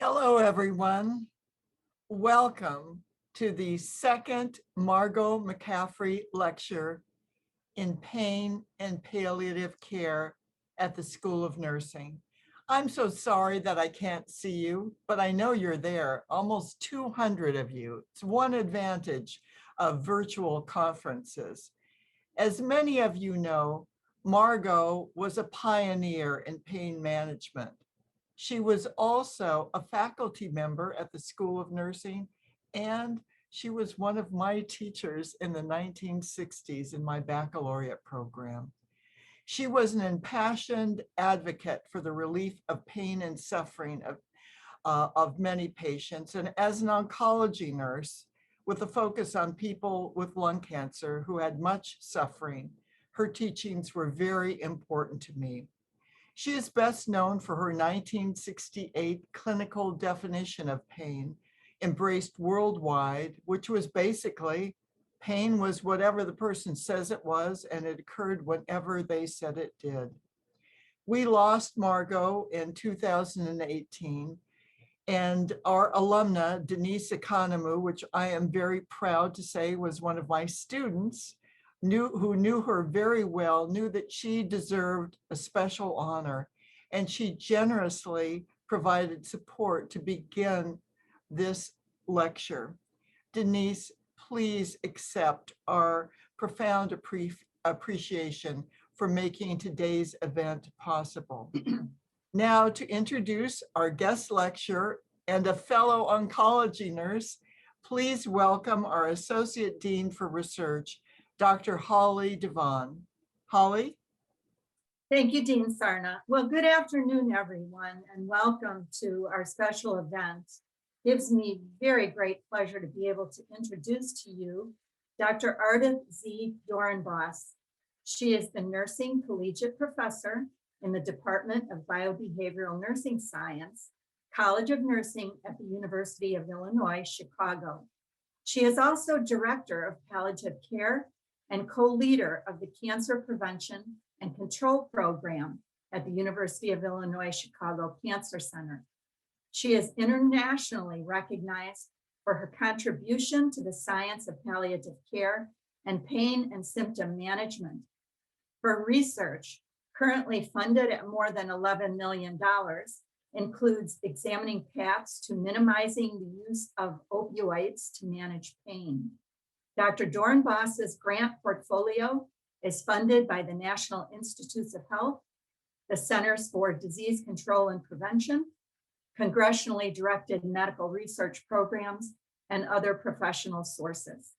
Hello, everyone. Welcome to the second Margo McCaffery lecture in pain and palliative care at the School of Nursing. I'm so sorry that I can't see you, but I know you're there, almost 200 of you. It's one advantage of virtual conferences. As many of you know, Margo was a pioneer in pain management. She was also a faculty member at the School of Nursing, and she was one of my teachers in the 1960s in my baccalaureate program. She was an impassioned advocate for the relief of pain and suffering of many patients. And as an oncology nurse, with a focus on people with lung cancer who had much suffering, her teachings were very important to me. She is best known for her 1968 clinical definition of pain, embraced worldwide, which was basically pain was whatever the person says it was, and it occurred whenever they said it did. We lost Margo in 2018, and our alumna, Denise Economou, which I am very proud to say was one of my students, who knew her very well, knew that she deserved a special honor, and she generously provided support to begin this lecture. Denise, please accept our profound appreciation for making today's event possible. Now to introduce our guest lecturer and a fellow oncology nurse, please welcome our Associate Dean for Research, Dr. Holly Devon. Holly? Thank you, Dean Sarna. Well, good afternoon, everyone, and welcome to our special event. It gives me very great pleasure to be able to introduce to you Dr. Ardith Z. Doornbos. She is the Nursing Collegiate Professor in the Department of Biobehavioral Nursing Science, College of Nursing at the University of Illinois, Chicago. She is also Director of Palliative Care and co-leader of the Cancer Prevention and Control Program at the University of Illinois Chicago Cancer Center. She is internationally recognized for her contribution to the science of palliative care and pain and symptom management. Her research, currently funded at more than $11 million, includes examining paths to minimizing the use of opioids to manage pain. Dr. Doornbos's grant portfolio is funded by the National Institutes of Health, the Centers for Disease Control and Prevention, congressionally directed medical research programs, and other professional sources.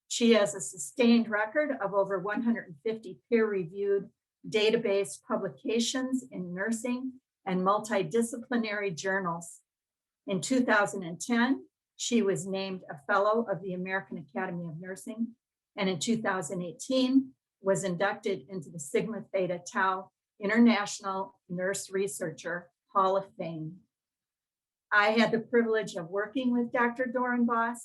She has a sustained record of over 150 peer-reviewed database publications in nursing and multidisciplinary journals. In 2010, she was named a Fellow of the American Academy of Nursing, and in 2018 was inducted into the Sigma Theta Tau International Nurse Researcher Hall of Fame. I had the privilege of working with Dr. Doornbos,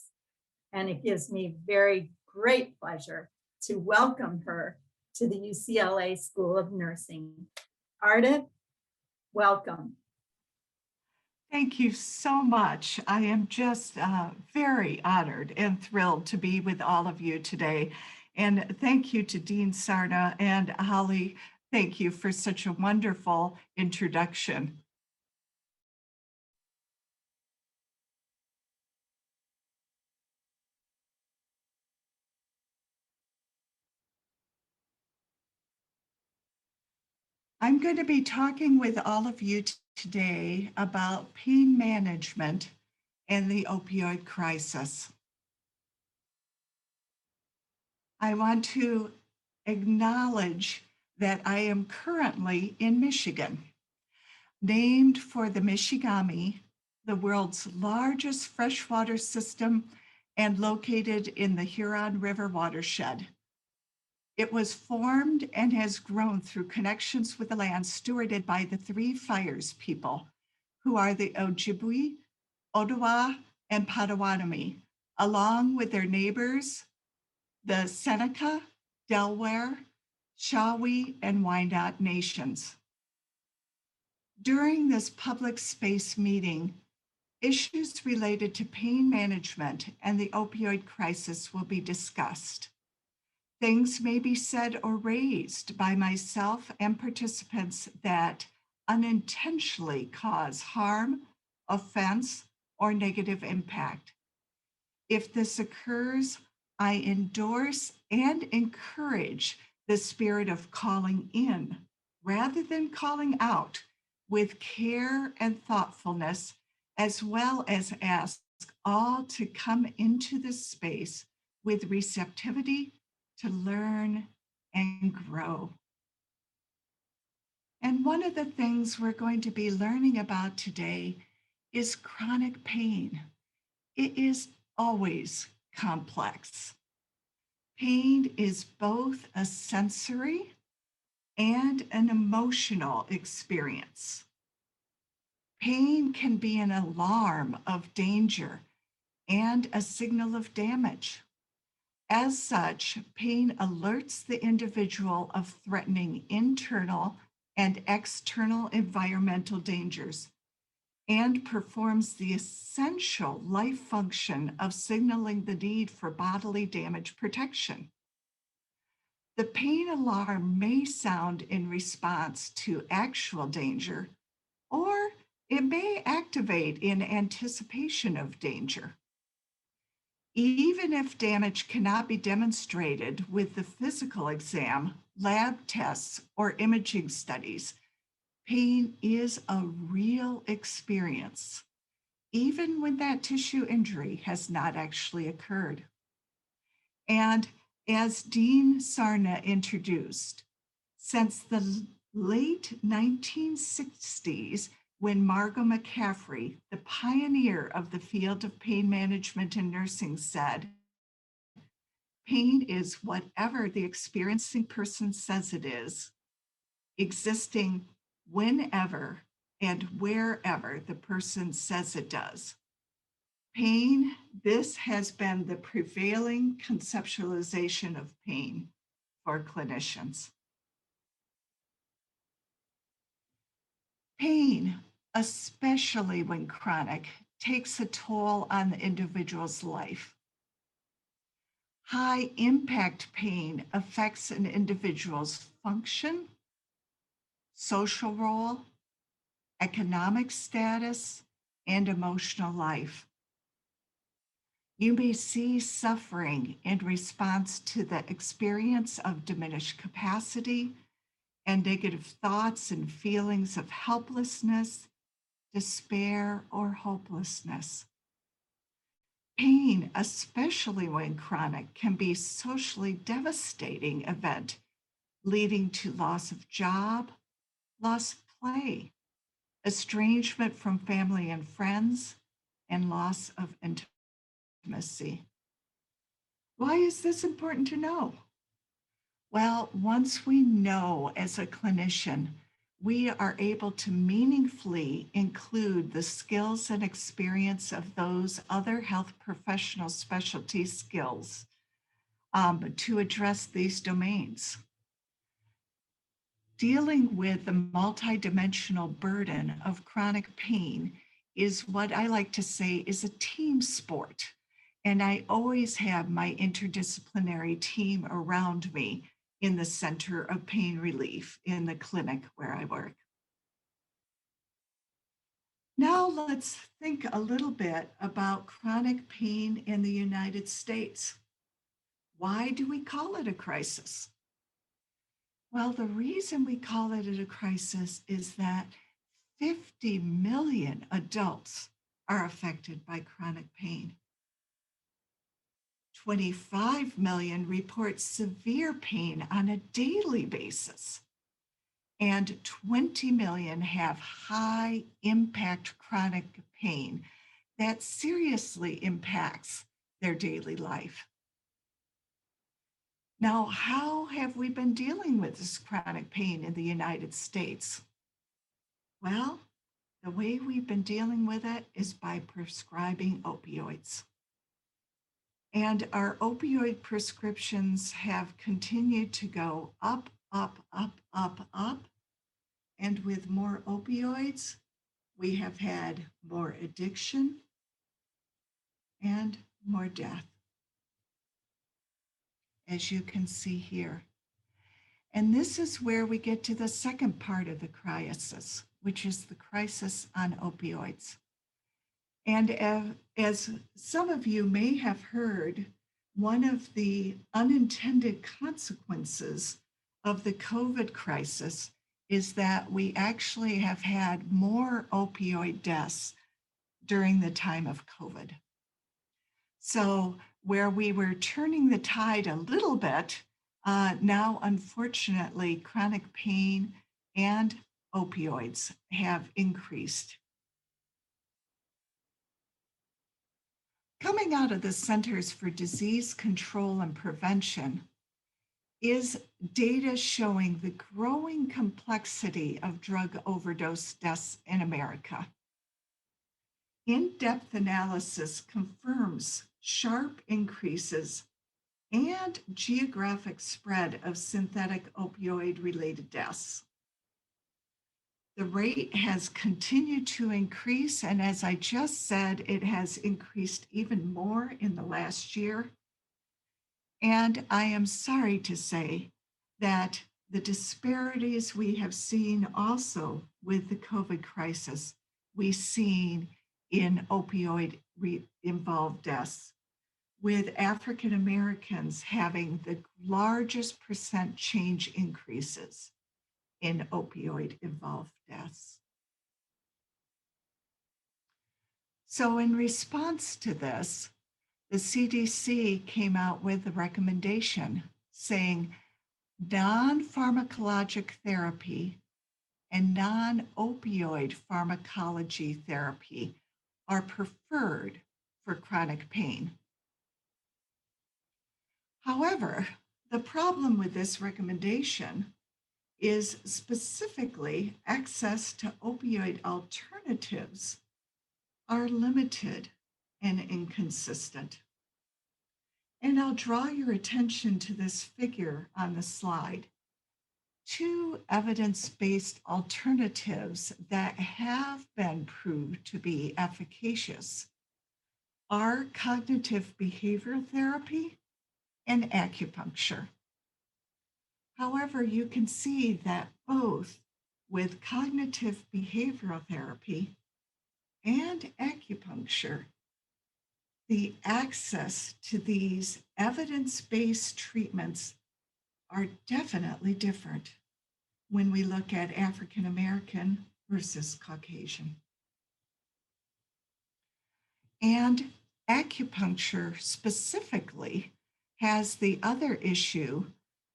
and it gives me very great pleasure to welcome her to the UCLA School of Nursing. Ardith, welcome. Thank you so much. I am just very honored and thrilled to be with all of you today. And thank you to Dean Sarna and Holly. Thank you for such a wonderful introduction. I'm going to be talking with all of you today about pain management and the opioid crisis. I want to acknowledge that I am currently in Michigan, named for the Michigami, the world's largest freshwater system and located in the Huron River watershed. It was formed and has grown through connections with the land stewarded by the Three Fires people, who are the Ojibwe, Ottawa, and Potawatomi, along with their neighbors, the Seneca, Delaware, Shawnee, and Wyandot nations. During this public space meeting, Issues related to pain management and the opioid crisis will be discussed. Things may be said or raised by myself and participants that unintentionally cause harm, offense, or negative impact. If this occurs, I endorse and encourage the spirit of calling in rather than calling out with care and thoughtfulness, as well as ask all to come into this space with receptivity to learn and grow. And one of the things we're going to be learning about today is chronic pain. It is always complex. Pain is both a sensory and an emotional experience. Pain can be an alarm of danger and a signal of damage. As such, pain alerts the individual of threatening internal and external environmental dangers and performs the essential life function of signaling the need for bodily damage protection. The pain alarm may sound in response to actual danger, or it may activate in anticipation of danger. Even if damage cannot be demonstrated with the physical exam, lab tests, or imaging studies, pain is a real experience, even when that tissue injury has not actually occurred. And as Dean Sarna introduced, since the late 1960s, when Margo McCaffery, the pioneer of the field of pain management and nursing, said, pain is whatever the experiencing person says it is, existing whenever and wherever the person says it does. Pain, this has been the prevailing conceptualization of pain for clinicians. Pain, especially when chronic, takes a toll on the individual's life. High impact pain affects an individual's function, social role, economic status, and emotional life. You may see suffering in response to the experience of diminished capacity and negative thoughts and feelings of helplessness, despair, or hopelessness. Pain, especially when chronic, can be a socially devastating event, leading to loss of job, loss of play, estrangement from family and friends, and loss of intimacy. Why is this important to know? Well, once we know as a clinician, we are able to meaningfully include the skills and experience of those other health professional specialty skills to address these domains. Dealing with the multidimensional burden of chronic pain is what I like to say is a team sport. And I always have my interdisciplinary team around me in the Center of Pain Relief in the clinic where I work. Now let's think a little bit about chronic pain in the United States. Why do we call it a crisis? Well, the reason we call it a crisis is that 50 million adults are affected by chronic pain. 25 million report severe pain on a daily basis, and 20 million have high impact chronic pain that seriously impacts their daily life. Now, how have we been dealing with this chronic pain in the United States? Well, the way we've been dealing with it is by prescribing opioids. And our opioid prescriptions have continued to go up, up, up, up, up. And with more opioids, we have had more addiction and more death, as you can see here. And this is where we get to the second part of the crisis, which is the crisis on opioids. And as some of you may have heard, one of the unintended consequences of the COVID crisis is that we actually have had more opioid deaths during the time of COVID. So where we were turning the tide a little bit, now unfortunately chronic pain and opioids have increased. Coming out of the Centers for Disease Control and Prevention is data showing the growing complexity of drug overdose deaths in America. In-depth analysis confirms sharp increases and geographic spread of synthetic opioid-related deaths. The rate has continued to increase, and as I just said, it has increased even more in the last year. And I am sorry to say that the disparities we have seen also with the COVID crisis, we've seen in opioid-involved deaths, with African Americans having the largest percent change increases in opioid-involved deaths. So in response to this, the CDC came out with a recommendation saying non-pharmacologic therapy and non-opioid pharmacology therapy are preferred for chronic pain. However, the problem with this recommendation is specifically access to opioid alternatives are limited and inconsistent. And I'll draw your attention to this figure on the slide. Two evidence-based alternatives that have been proved to be efficacious are cognitive behavioral therapy and acupuncture. However, you can see that both with cognitive behavioral therapy and acupuncture, the access to these evidence-based treatments are definitely different when we look at African American versus Caucasian. And acupuncture specifically has the other issue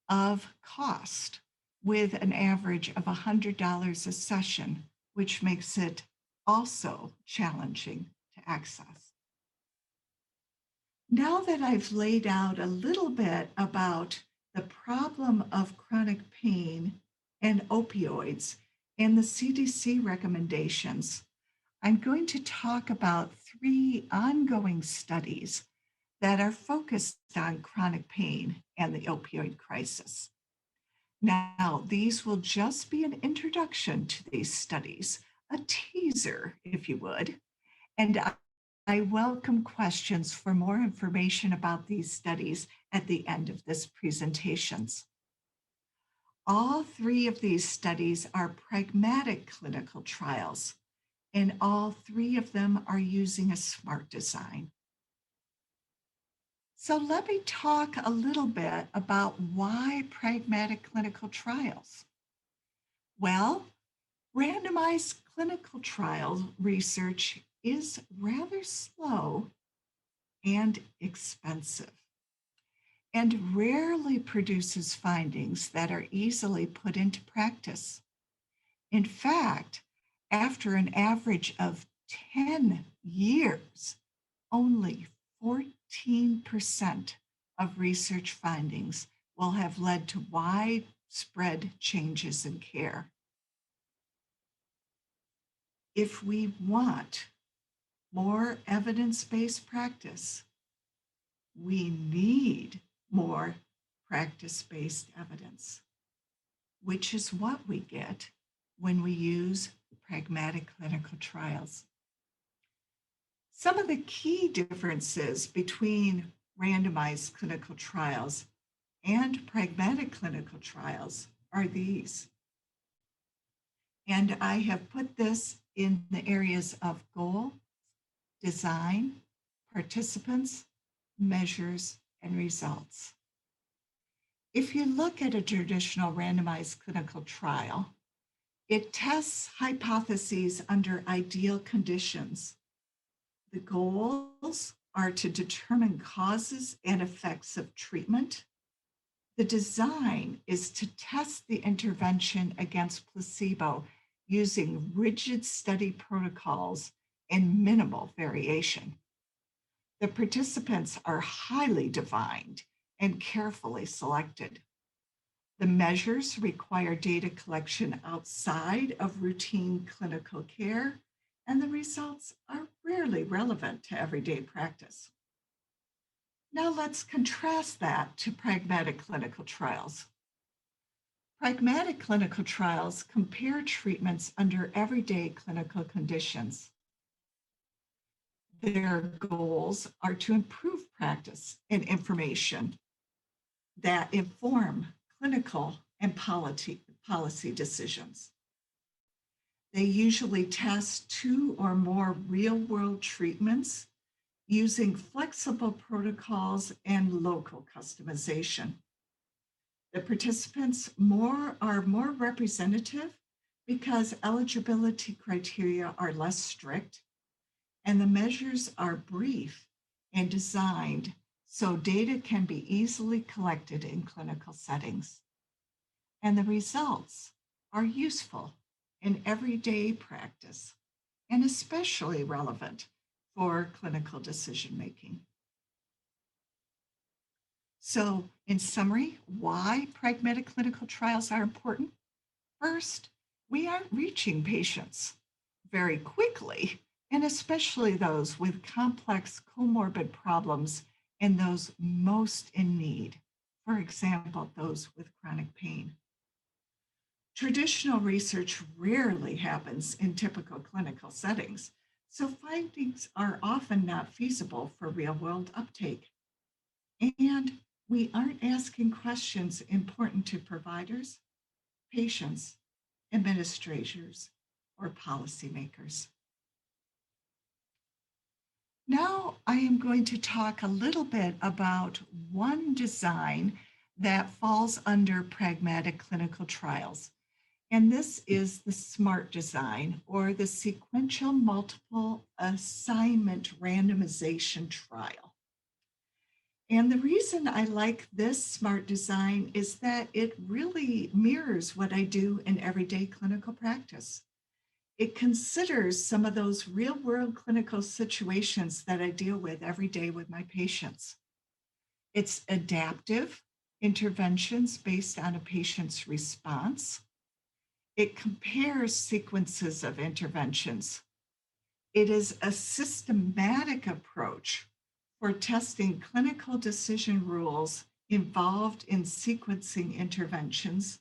of cost, with an average of $100 a session, which makes it also challenging to access. Now that I've laid out a little bit about the problem of chronic pain and opioids and the CDC recommendations, I'm going to talk about 3 ongoing studies that are focused on chronic pain and the opioid crisis. Now, these will just be an introduction to these studies, a teaser, if you would, and I welcome questions for more information about these studies at the end of this presentations. All 3 of these studies are pragmatic clinical trials, and all 3 of them are using a SMART design. So let me talk a little bit about why pragmatic clinical trials. Well, randomized clinical trial research is rather slow and expensive, and rarely produces findings that are easily put into practice. In fact, after an average of 10 years, only 14% of research findings will have led to widespread changes in care. If we want more evidence-based practice, we need more practice-based evidence, which is what we get when we use pragmatic clinical trials. Some of the key differences between randomized clinical trials and pragmatic clinical trials are these. And I have put this in the areas of goal, design, participants, measures, and results. If you look at a traditional randomized clinical trial, it tests hypotheses under ideal conditions. The goals are to determine causes and effects of treatment. The design is to test the intervention against placebo using rigid study protocols and minimal variation. The participants are highly defined and carefully selected. The measures require data collection outside of routine clinical care, and the results are rarely relevant to everyday practice. Now let's contrast that to pragmatic clinical trials. Pragmatic clinical trials compare treatments under everyday clinical conditions. Their goals are to improve practice and information that inform clinical and policy decisions. They usually test 2 or more real-world treatments using flexible protocols and local customization. The participants are more representative because eligibility criteria are less strict, and the measures are brief and designed so data can be easily collected in clinical settings. And the results are useful in everyday practice and especially relevant for clinical decision-making. So in summary, why pragmatic clinical trials are important? First, we aren't reaching patients very quickly, and especially those with complex comorbid problems and those most in need, for example, those with chronic pain. Traditional research rarely happens in typical clinical settings, so findings are often not feasible for real-world uptake. And we aren't asking questions important to providers, patients, administrators, or policymakers. Now I am going to talk a little bit about one design that falls under pragmatic clinical trials. And this is the SMART design, or the sequential multiple assignment randomization trial. And the reason I like this SMART design is that it really mirrors what I do in everyday clinical practice. It considers some of those real-world clinical situations that I deal with every day with my patients. It's adaptive interventions based on a patient's response. It compares sequences of interventions. It is a systematic approach for testing clinical decision rules involved in sequencing interventions,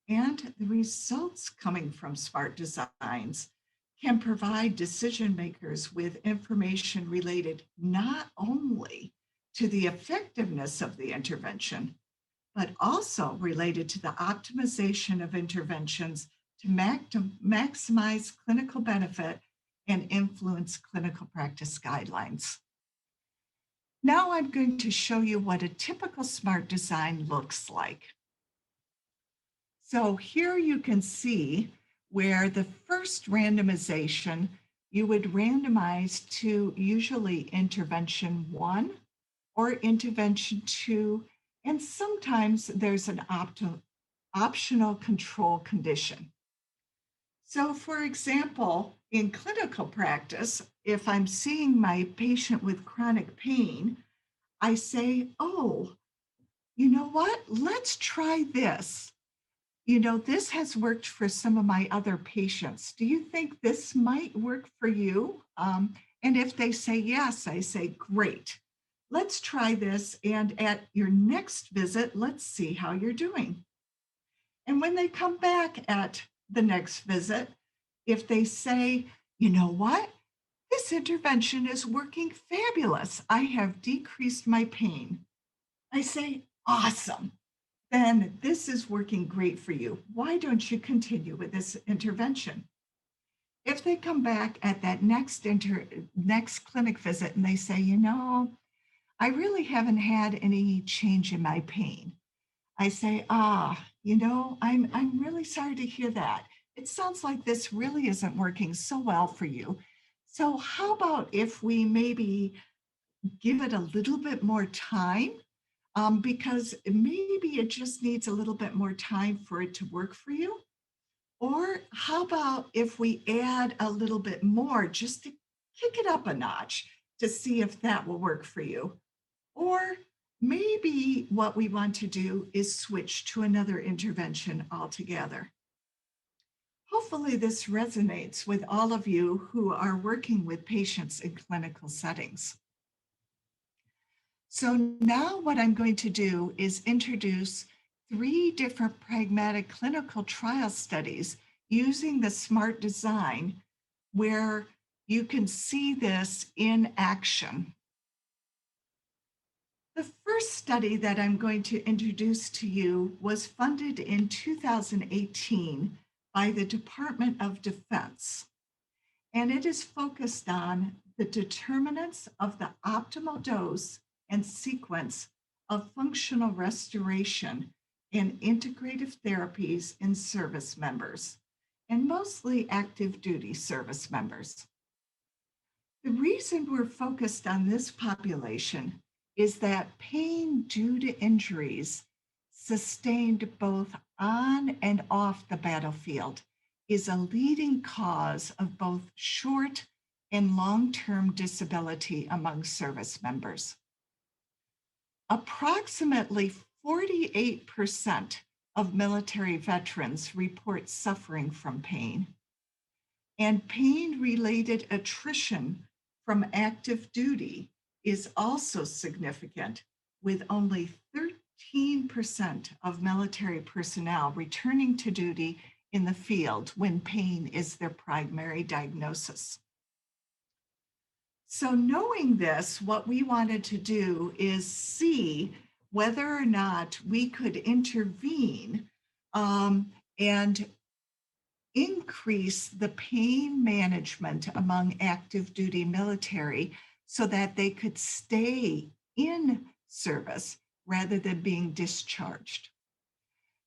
and the results coming from SMART designs can provide decision makers with information related not only to the effectiveness of the intervention, but also related to the optimization of interventions to maximize clinical benefit and influence clinical practice guidelines. Now I'm going to show you what a typical SMART design looks like. So here you can see where the first randomization, you would randomize to usually intervention 1 or intervention 2, and sometimes there's an optional control condition. So for example, in clinical practice, if I'm seeing my patient with chronic pain, I say, oh, you know what? Let's try this. You know, this has worked for some of my other patients. Do you think this might work for you? And if they say yes, I say, great. Let's try this. And at your next visit, let's see how you're doing. And when they come back at the next visit, If they say, you know what? This intervention is working fabulous. I have decreased my pain. I say, awesome. Then this is working great for you. Why don't you continue with this intervention? If they come back at that next clinic visit and they say, you know, I really haven't had any change in my pain. I say, you know, I'm really sorry to hear that. It sounds like this really isn't working so well for you. So how about if we maybe give it a little bit more time? Because maybe it just needs a little bit more time for it to work for you. Or how about if we add a little bit more just to kick it up a notch to see if that will work for you? Or maybe what we want to do is switch to another intervention altogether. Hopefully this resonates with all of you who are working with patients in clinical settings. So now what I'm going to do is introduce 3 different pragmatic clinical trial studies using the SMART design where you can see this in action. The first study that I'm going to introduce to you was funded in 2018 by the Department of Defense, and it is focused on the determinants of the optimal dose and sequence of functional restoration and integrative therapies in service members, and mostly active duty service members. The reason we're focused on this population is that pain due to injuries sustained both on and off the battlefield is a leading cause of both short and long-term disability among service members. Approximately 48% of military veterans report suffering from pain, and pain-related attrition from active duty is also significant, with only 13% of military personnel returning to duty in the field when pain is their primary diagnosis. So knowing this, what we wanted to do is see whether or not we could intervene and increase the pain management among active duty military so that they could stay in service rather than being discharged.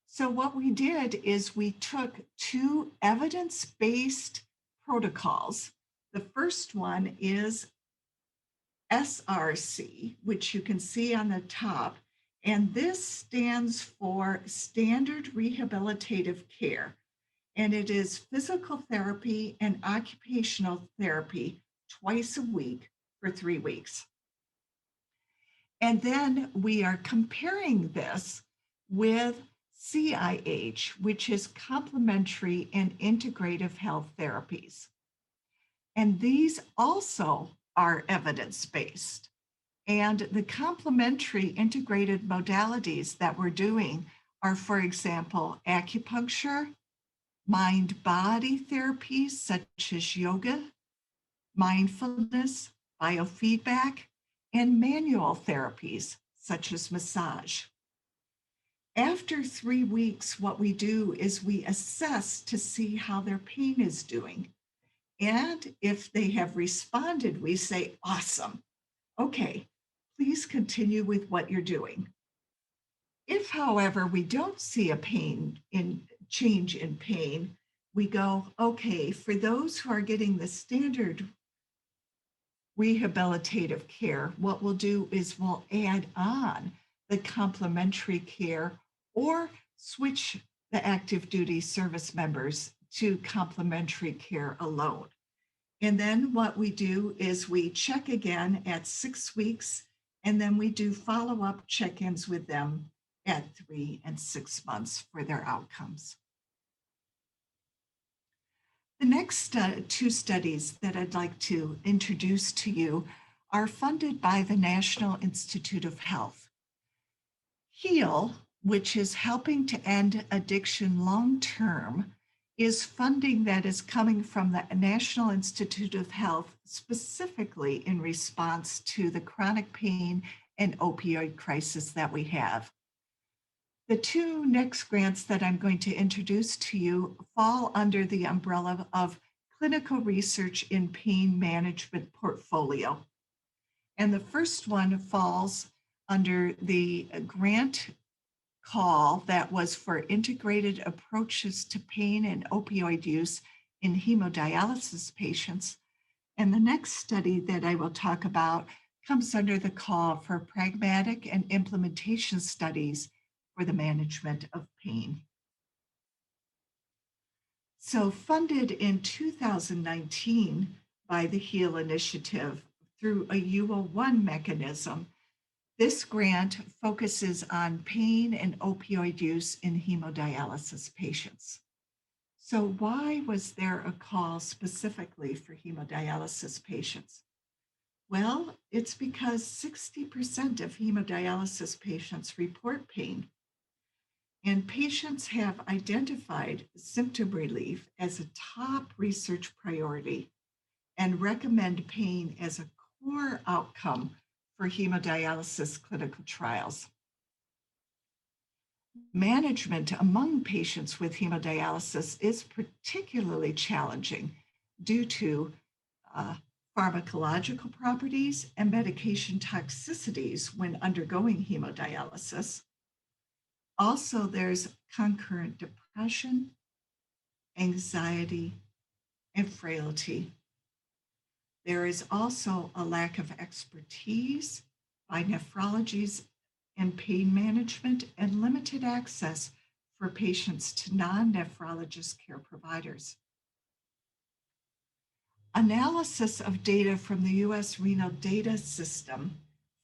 So what we did is we took 2 evidence-based protocols. The first one is SRC, which you can see on the top, and this stands for Standard Rehabilitative Care, and it is physical therapy and occupational therapy twice a week for 3 weeks. And then we are comparing this with CIH, which is complementary and integrative health therapies. And these also are evidence-based. And the complementary integrated modalities that we're doing are, for example, acupuncture, mind-body therapies such as yoga, mindfulness, biofeedback, and manual therapies such as massage. After 3 weeks, what we do is we assess to see how their pain is doing. And if they have responded, we say, awesome. Okay, please continue with what you're doing. If, however, we don't see a change in pain, we go, okay, for those who are getting the standard rehabilitative care, what we'll do is we'll add on the complementary care or switch the active duty service members to complementary care alone. And then what we do is we check again at 6 weeks, and then we do follow-up check-ins with them at 3 and 6 months for their outcomes. The next 2 studies that I'd like to introduce to you are funded by the National Institute of Health. HEAL, which is helping to end addiction long-term, is funding that is coming from the National Institute of Health, specifically in response to the chronic pain and opioid crisis that we have. The two next grants that I'm going to introduce to you fall under the umbrella of clinical research in pain management portfolio. And the first one falls under the grant call that was for integrated approaches to pain and opioid use in hemodialysis patients. And the next study that I will talk about comes under the call for pragmatic and implementation studies for the management of pain. So funded in 2019 by the HEAL initiative through a UO1 mechanism, this grant focuses on pain and opioid use in hemodialysis patients. So why was there a call specifically for hemodialysis patients? Well, it's because 60% of hemodialysis patients report pain. And patients have identified symptom relief as a top research priority and recommend pain as a core outcome for hemodialysis clinical trials. Management among patients with hemodialysis is particularly challenging due to pharmacological properties and medication toxicities when undergoing hemodialysis. Also, there's concurrent depression, anxiety, and frailty. There is also a lack of expertise by nephrologists in pain management and limited access for patients to non-nephrologist care providers. Analysis of data from the US Renal Data System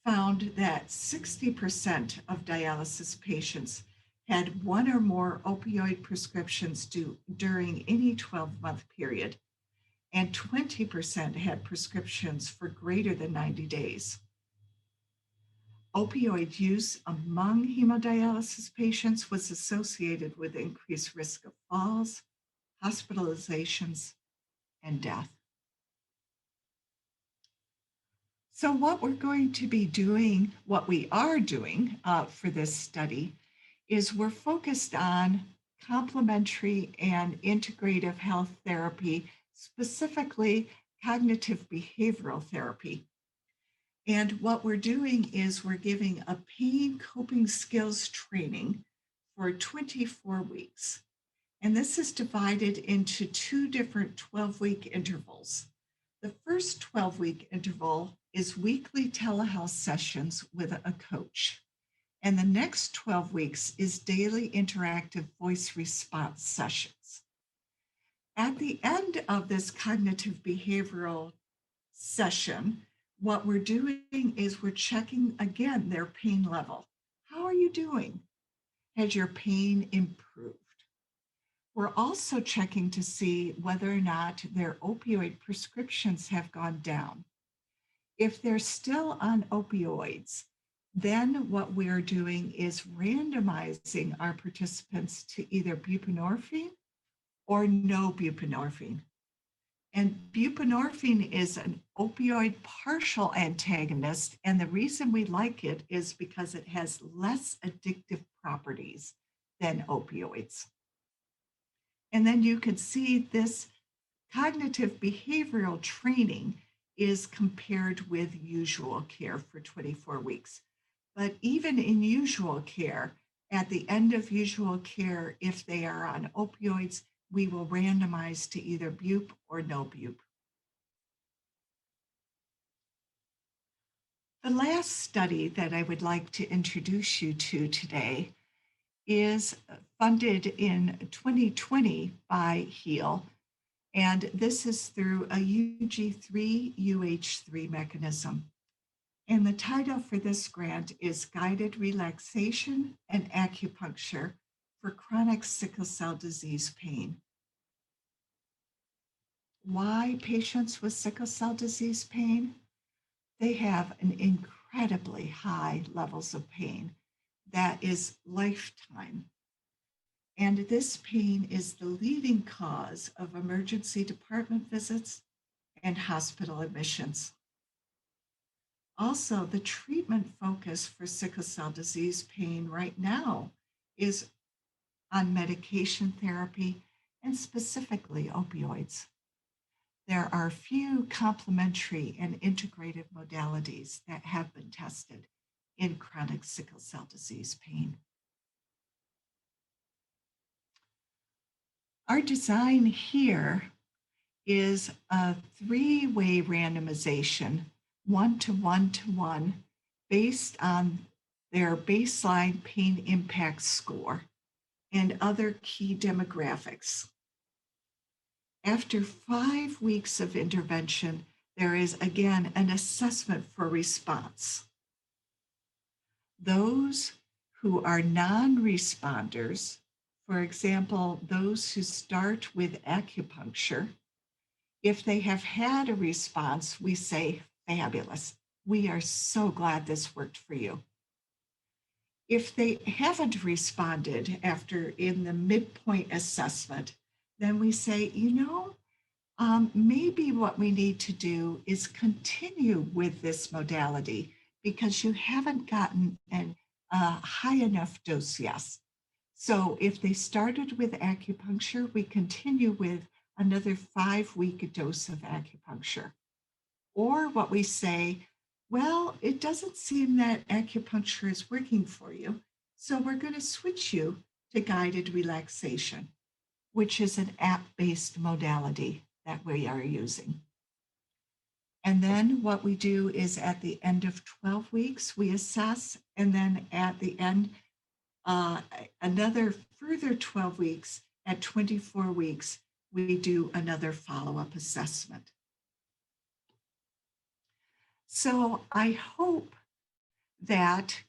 found that 60% of dialysis patients had one or more opioid prescriptions due during any 12-month period, and 20% had prescriptions for greater than 90 days. Opioid use among hemodialysis patients was associated with increased risk of falls, hospitalizations, and death. So what we're going to be doing, what we are doing for this study, is we're focused on complementary and integrative health therapy, specifically cognitive behavioral therapy. And what we're doing is we're giving a pain coping skills training for 24 weeks. And this is divided into two different 12-week intervals. The first 12-week interval is weekly telehealth sessions with a coach. And the next 12 weeks is daily interactive voice response sessions. At the end of this cognitive behavioral session, what we're doing is we're checking again their pain level. How are you doing? Has your pain improved? We're also checking to see whether or not their opioid prescriptions have gone down. If they're still on opioids, then what we're doing is randomizing our participants to either buprenorphine or no buprenorphine. And buprenorphine is an opioid partial antagonist, and the reason we like it is because it has less addictive properties than opioids. And then you can see this cognitive behavioral training is compared with usual care for 24 weeks. But even in usual care, at the end of usual care, if they are on opioids, we will randomize to either bup or no bup. The last study that I would like to introduce you to today is funded in 2020 by HEAL, and this is through a UG3 UH3 mechanism. And the title for this grant is Guided Relaxation and Acupuncture for Chronic Sickle Cell Disease Pain. Why patients with sickle cell disease pain? They have an incredibly high levels of pain that is lifetime. and this pain is the leading cause of emergency department visits and hospital admissions. Also, the treatment focus for sickle cell disease pain right now is on medication therapy and specifically opioids. There are few complementary and integrative modalities that have been tested in chronic sickle cell disease pain. Our design here is a three-way randomization, 1-to-1-to-1, based on their baseline pain impact score and other key demographics. After 5 weeks of intervention, there is again an assessment for response. Those who are non-responders, for example, those who start with acupuncture, if they have had a response, we say, fabulous. We are so glad this worked for you. If they haven't responded after in the midpoint assessment, then we say, maybe what we need to do is continue with this modality because you haven't gotten a high enough dose yet. So if they started with acupuncture, we continue with another 5-week dose of acupuncture. Or what we say, well, it doesn't seem that acupuncture is working for you, so we're going to switch you to guided relaxation, which is an app-based modality that we are using. And then what we do is at the end of 12 weeks, we assess, and then at the end, another further 12 weeks, at 24 weeks, we do another follow-up assessment. So I hope that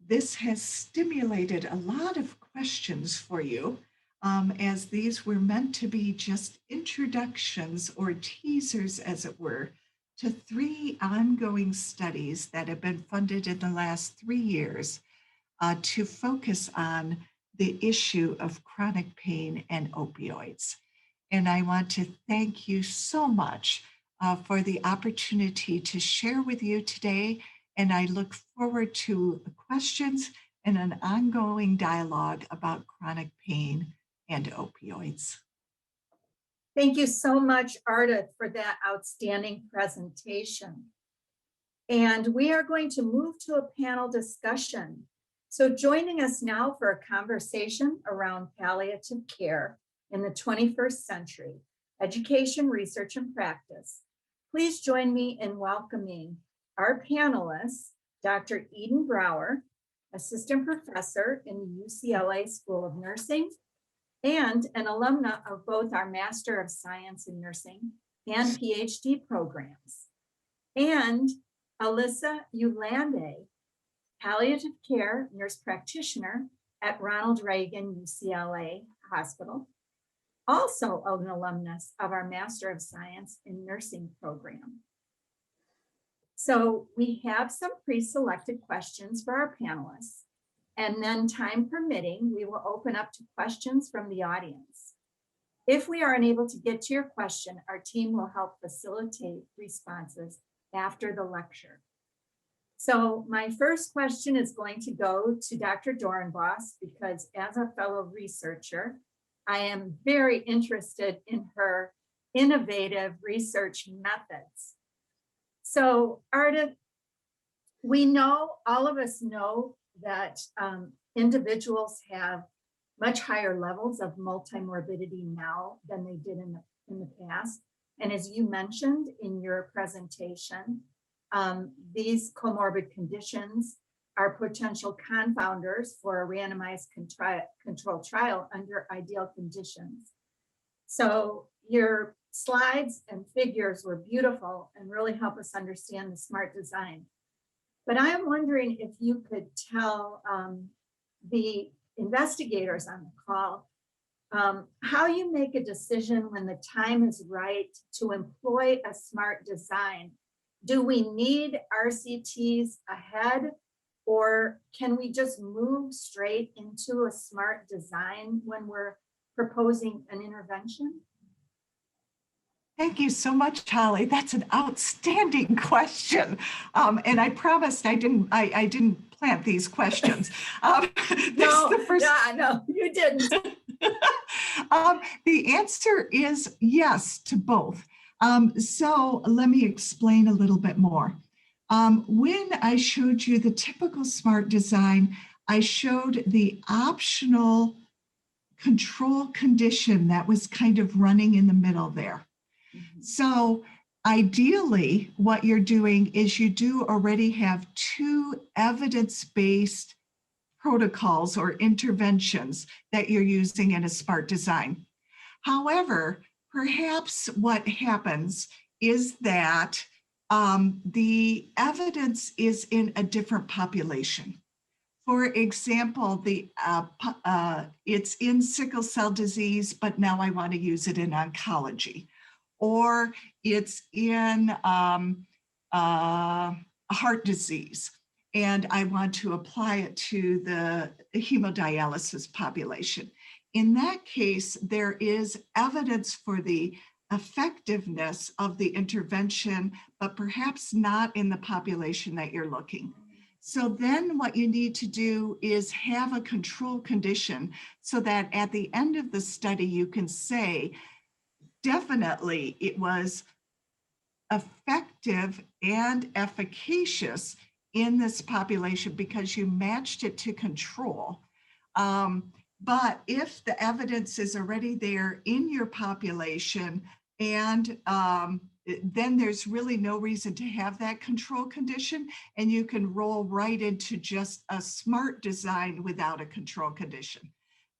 this has stimulated a lot of questions for you, as these were meant to be just introductions or teasers, as it were, to 3 ongoing studies that have been funded in the last 3 years to focus on the issue of chronic pain and opioids. And I want to thank you so much for the opportunity to share with you today. And I look forward to questions and an ongoing dialogue about chronic pain and opioids. Thank you so much, Ardith, for that outstanding presentation. And we are going to move to a panel discussion. So joining us now for a conversation around palliative care in the 21st century, education, research, and practice. Please join me in welcoming our panelists, Dr. Eden Brower, Assistant Professor in the UCLA School of Nursing, and an alumna of both our Master of Science in Nursing and PhD programs, and Alyssa Ulande, Palliative Care Nurse Practitioner at Ronald Reagan UCLA Hospital, also an alumnus of our Master of Science in Nursing program. So we have some pre-selected questions for our panelists, and then time permitting, we will open up to questions from the audience. If we are unable to get to your question, our team will help facilitate responses after the lecture. So my first question is going to go to Dr. Doornbos, because as a fellow researcher, I am very interested in her innovative research methods. So Ardith, we know, all of us know that individuals have much higher levels of multimorbidity now than they did in the past. And as you mentioned in your presentation, these comorbid conditions are potential confounders for a randomized controlled trial under ideal conditions. So your slides and figures were beautiful and really help us understand the smart design. But I'm wondering if you could tell the investigators on the call how you make a decision when the time is right to employ a smart design. Do we need RCTs ahead Or can we just move straight into a smart design when we're proposing an intervention? Thank you so much, Holly. That's an outstanding question. And I promised I didn't plant these questions. No, you didn't. The answer is yes to both. So let me explain a little bit more. When I showed you the typical smart design, I showed the optional control condition that was kind of running in the middle there. So ideally, what you're doing is you do already have two evidence-based protocols or interventions that you're using in a smart design. However, perhaps what happens is that the evidence is in a different population. For example, it's in sickle cell disease, but now I want to use it in oncology. Or it's in heart disease, and I want to apply it to the hemodialysis population. In that case, there is evidence for the effectiveness of the intervention, but perhaps not in the population that you're looking. So then what you need to do is have a control condition so that at the end of the study, you can say, definitely it was effective and efficacious in this population because you matched it to control. But if the evidence is already there in your population, and then there's really no reason to have that control condition, and you can roll right into just a smart design without a control condition.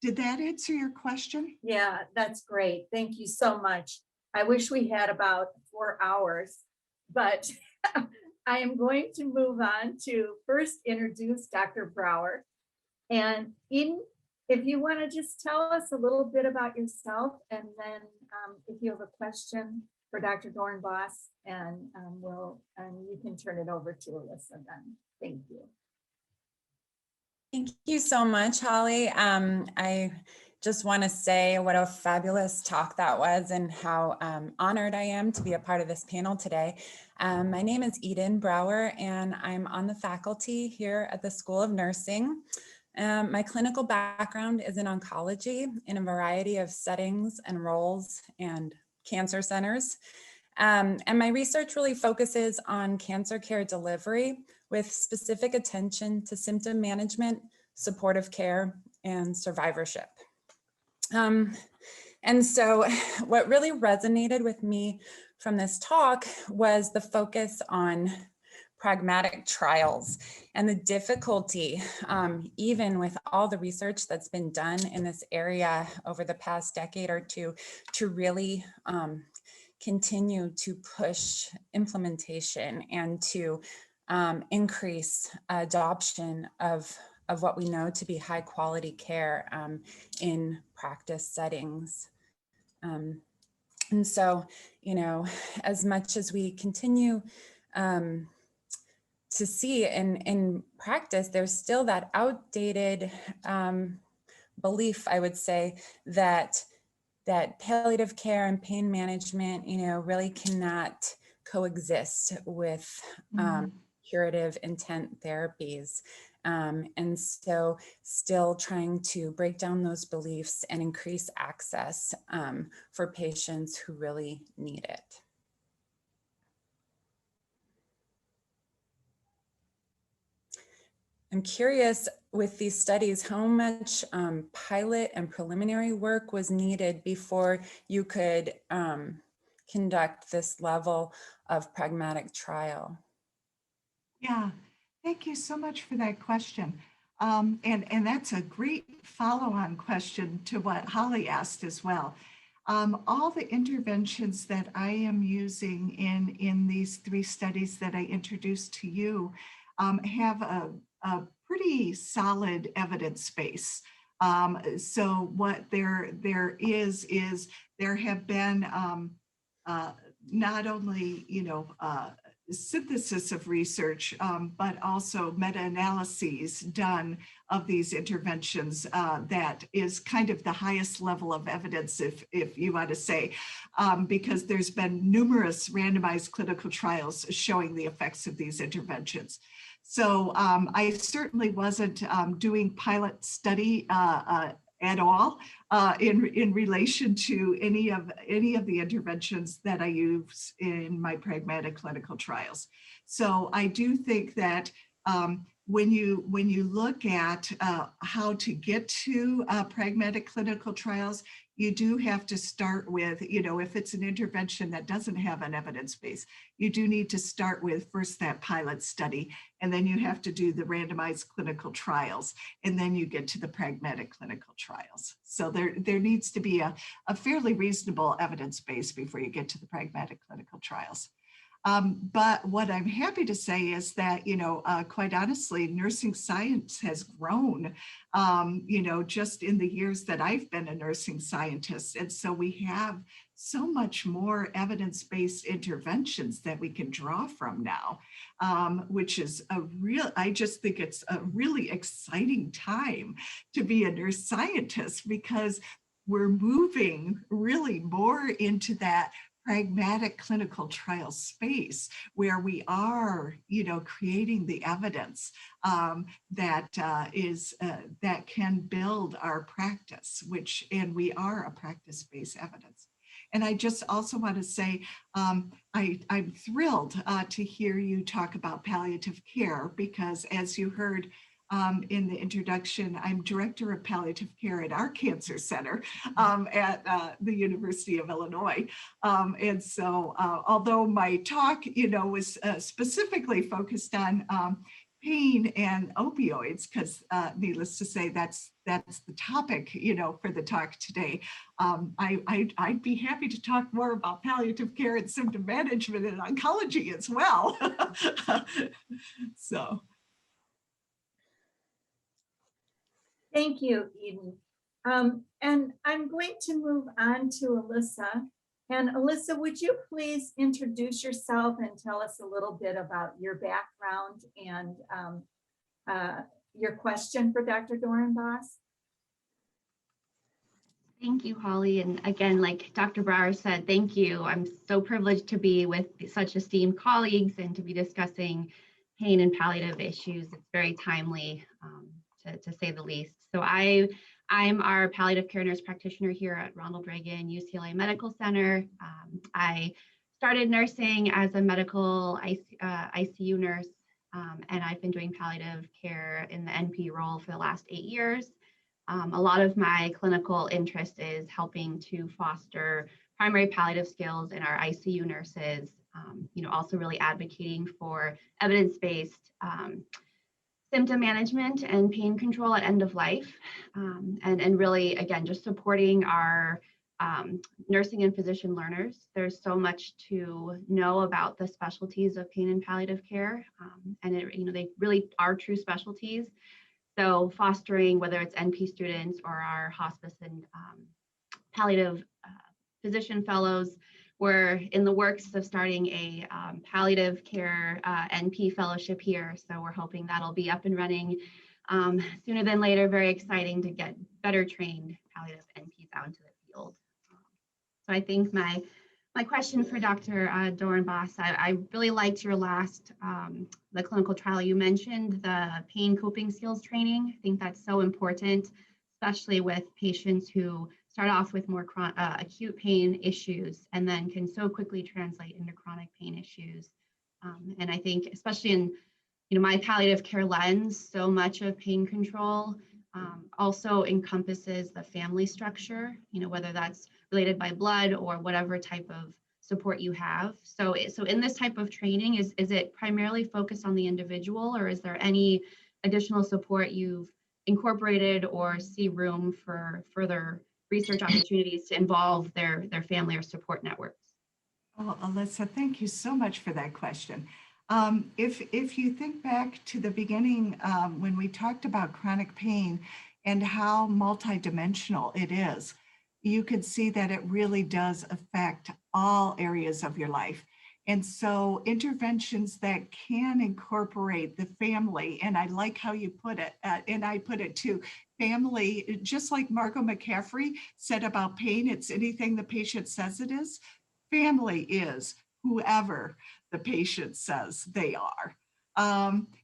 Did that answer your question? Yeah, that's great. Thank you so much. I wish we had about 4 hours, but I am going to move on to first introduce Dr. Brower. And if you want to just tell us a little bit about yourself, and then if you have a question for Dr. Dornbos, and you can turn it over to Alyssa then. Thank you. Thank you so much, Holly. I just want to say what a fabulous talk that was, and how honored I am to be a part of this panel today. My name is Eden Brower, and I'm on the faculty here at the School of Nursing. My clinical background is in oncology in a variety of settings and roles and cancer centers. And my research really focuses on cancer care delivery with specific attention to symptom management, supportive care, and survivorship. And so what really resonated with me from this talk was the focus on pragmatic trials and the difficulty, even with all the research that's been done in this area over the past decade or two, to really continue to push implementation and to increase adoption of what we know to be high quality care in practice settings. And so, you know, as much as we continue to see in practice, there's still that outdated belief, I would say, that palliative care and pain management, you know, really cannot coexist with curative intent therapies. And so still trying to break down those beliefs and increase access for patients who really need it. I'm curious, with these studies, how much pilot and preliminary work was needed before you could conduct this level of pragmatic trial? Yeah, thank you so much for that question. And that's a great follow-on question to what Holly asked as well. All the interventions that I am using in these 3 studies that I introduced to you have a pretty solid evidence base. So what there is there have been not only, you know, synthesis of research, but also meta-analyses done of these interventions that is kind of the highest level of evidence, if you want to say, because there's been numerous randomized clinical trials showing the effects of these interventions. So I certainly wasn't doing pilot study at all in relation to any of the interventions that I use in my pragmatic clinical trials. So I do think that when you look at how to get to pragmatic clinical trials, you do have to start with, if it's an intervention that doesn't have an evidence base, you do need to start with first that pilot study, and then you have to do the randomized clinical trials, and then you get to the pragmatic clinical trials. So there needs to be a fairly reasonable evidence base before you get to the pragmatic clinical trials. But what I'm happy to say is that, quite honestly, nursing science has grown, just in the years that I've been a nursing scientist. And so we have so much more evidence-based interventions that we can draw from now, which is I just think it's a really exciting time to be a nurse scientist, because we're moving really more into that pragmatic clinical trial space where we are, creating the evidence that can build our practice, and we are a practice-based evidence. And I just also want to say, I'm thrilled to hear you talk about palliative care, because as you heard in the introduction, I'm director of palliative care at our cancer center at the University of Illinois. And so although my talk, was specifically focused on pain and opioids, because needless to say, that's the topic, for the talk today. I'd be happy to talk more about palliative care and symptom management and oncology as well. So. Thank you, Eden. And I'm going to move on to Alyssa. And Alyssa, would you please introduce yourself and tell us a little bit about your background and your question for Dr. Doornbos? Thank you, Holly. And again, like Dr. Brower said, thank you. I'm so privileged to be with such esteemed colleagues and to be discussing pain and palliative issues. It's very timely, to say the least. So I'm our palliative care nurse practitioner here at Ronald Reagan UCLA Medical Center. I started nursing as a medical ICU nurse, and I've been doing palliative care in the NP role for the last 8 years. A lot of my clinical interest is helping to foster primary palliative skills in our ICU nurses, also really advocating for evidence-based symptom management and pain control at end of life, and really, again, just supporting our nursing and physician learners. There's so much to know about the specialties of pain and palliative care, and they really are true specialties. So fostering, whether it's NP students or our hospice and palliative physician fellows, we're in the works of starting a palliative care NP fellowship here. So we're hoping that'll be up and running sooner than later. Very exciting to get better trained palliative NPs out into the field. So I think my question for Dr. Doornbos, I really liked your last, the clinical trial you mentioned, the pain coping skills training. I think that's so important, especially with patients who start off with more acute pain issues and then can so quickly translate into chronic pain issues. And I think especially in my palliative care lens, so much of pain control also encompasses the family structure, whether that's related by blood or whatever type of support you have. So in this type of training, is it primarily focused on the individual, or is there any additional support you've incorporated or see room for further research opportunities to involve their family or support networks? Oh, Alyssa, thank you so much for that question. If you think back to the beginning, when we talked about chronic pain and how multidimensional it is, you could see that it really does affect all areas of your life. And so interventions that can incorporate the family, and I like how you put it, and I put it too, family, just like Margo McCaffery said about pain, it's anything the patient says it is. Family is whoever the patient says they are.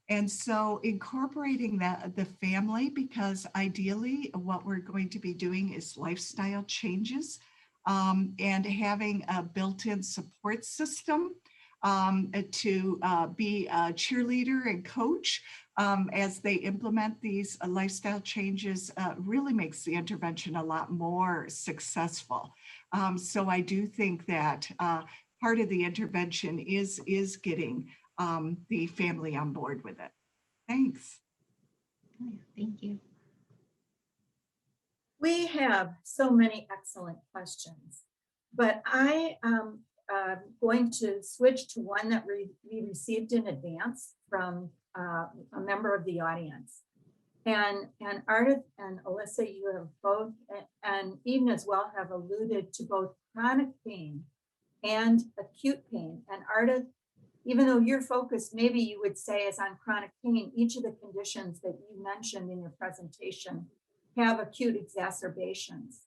And so incorporating the family, because ideally what we're going to be doing is lifestyle changes, and having a built-in support system to be a cheerleader and coach as they implement these lifestyle changes really makes the intervention a lot more successful. So I do think that part of the intervention is getting the family on board with it. Thanks. Thank you. We have so many excellent questions, but I am going to switch to one that we received in advance from a member of the audience. And Ardith and Alyssa, you have both, and Eden as well, have alluded to both chronic pain and acute pain. And Ardith, even though your focus, maybe you would say, is on chronic pain, each of the conditions that you mentioned in your presentation have acute exacerbations.